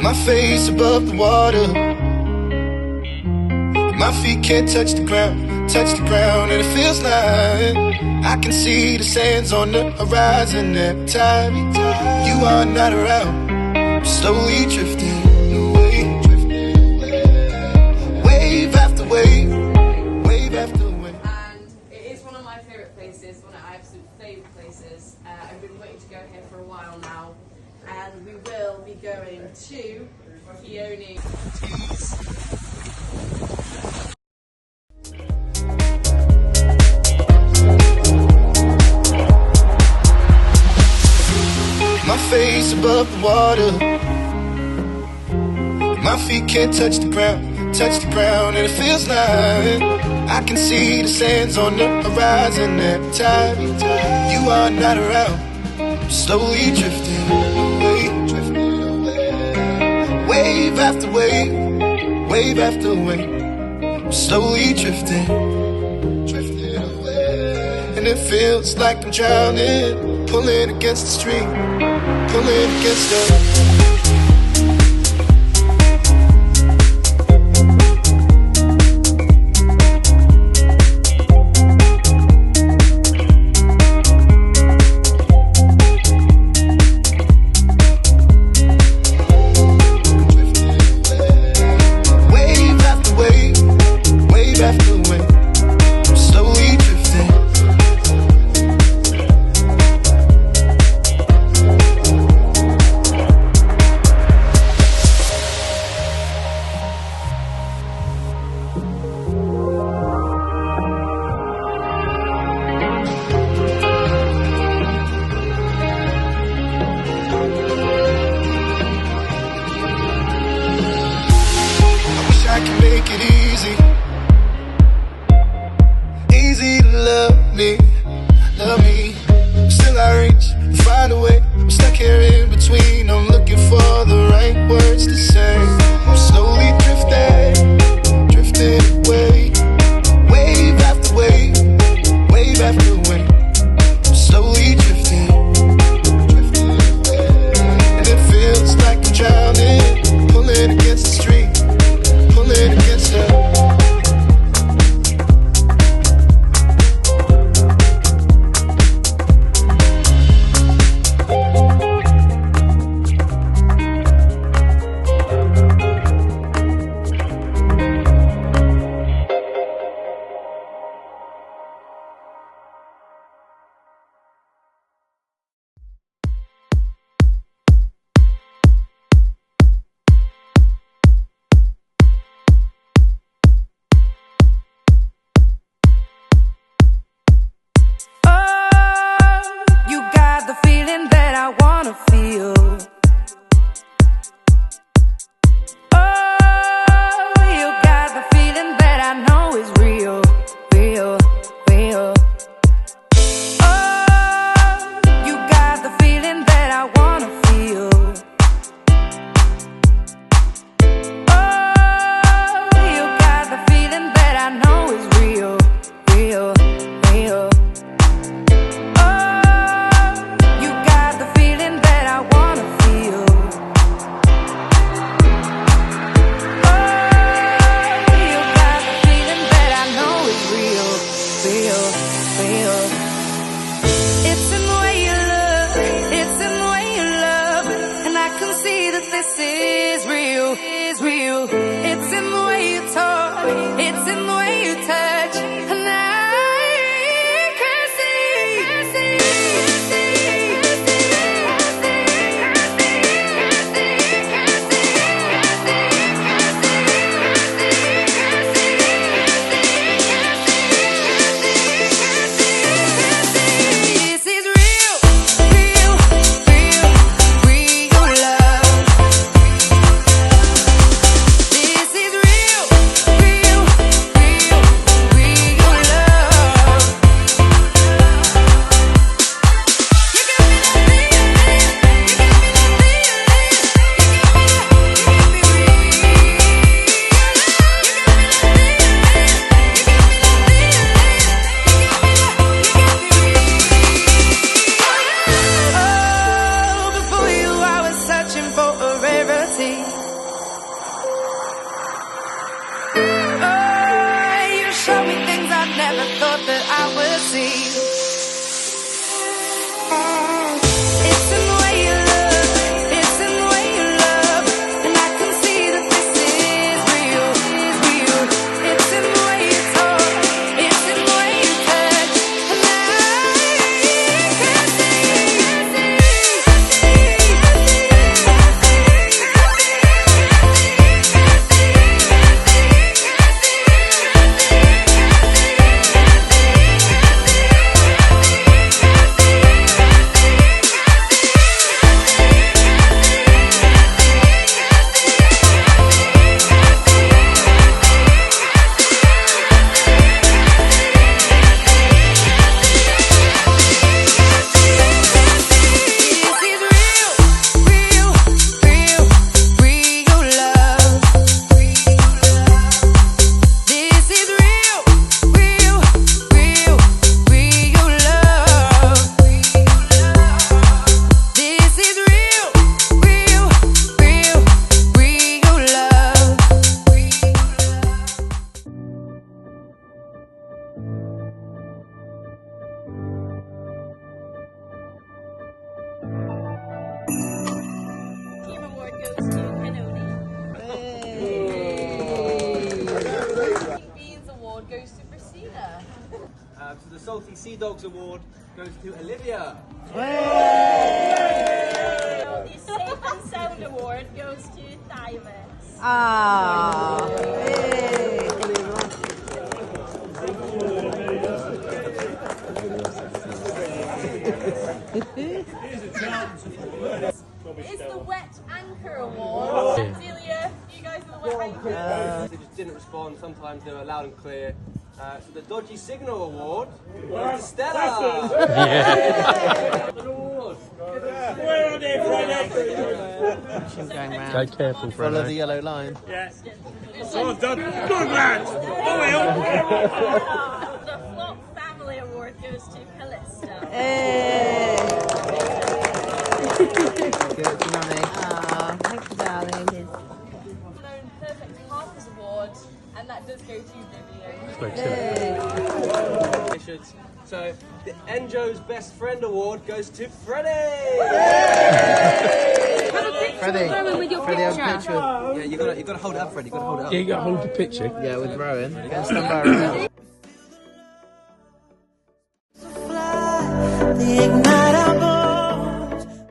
My face above the water, my feet can't touch the ground, and it feels like I can see the sands on the horizon every time you are not around. I'm slowly drifting away, wave after wave, wave after wave. And it is one of my favourite places, one of my absolute favourite places. I've been waiting to go here for a while now, and we will be going to Ionian. My face above the water, my feet can't touch the ground, and it feels like I can see the sands on the horizon every time you are not around. I'm slowly drifting away, wave after wave, wave after wave. I'm slowly drifting away, and it feels like I'm drowning, pulling against the stream, pulling against the... I can make it easy to love me. Still I reach, find a way. I'm stuck here in between. I'm looking for the right words to say. I'm slowly drifting away, wave after wave, wave after wave. I'm slowly drifting away, and it feels like I'm drowning, pulling against the stream, pulling against the... goes to Christina. So the Salty Sea Dogs Award goes to Olivia. The Safe and Sound Award goes to Davis. Ah. It's the Wet Anchor Award. Celia, you guys are the Wet Anchor. They just didn't respond. Sometimes they were loud and clear. So the Dodgy Signal Award goes to Stella. Where are they, Friday? Go careful, Follow the yellow line. Yeah. So done. Good lads. Oh well. The Flop Family Award goes to Callista. Give it to Mummy. Thank you, darling. Known Perfect Harper's Award, and that does go to Vivian. So the Enjo's Best Friend Award goes to Freddie. Freddie. With your Freddie, have a picture. picture. Yeah, you gotta hold it up, Freddie. You gotta hold it up. Yeah, you got to hold the picture. Yeah, with Rowan. Stand by Rowan.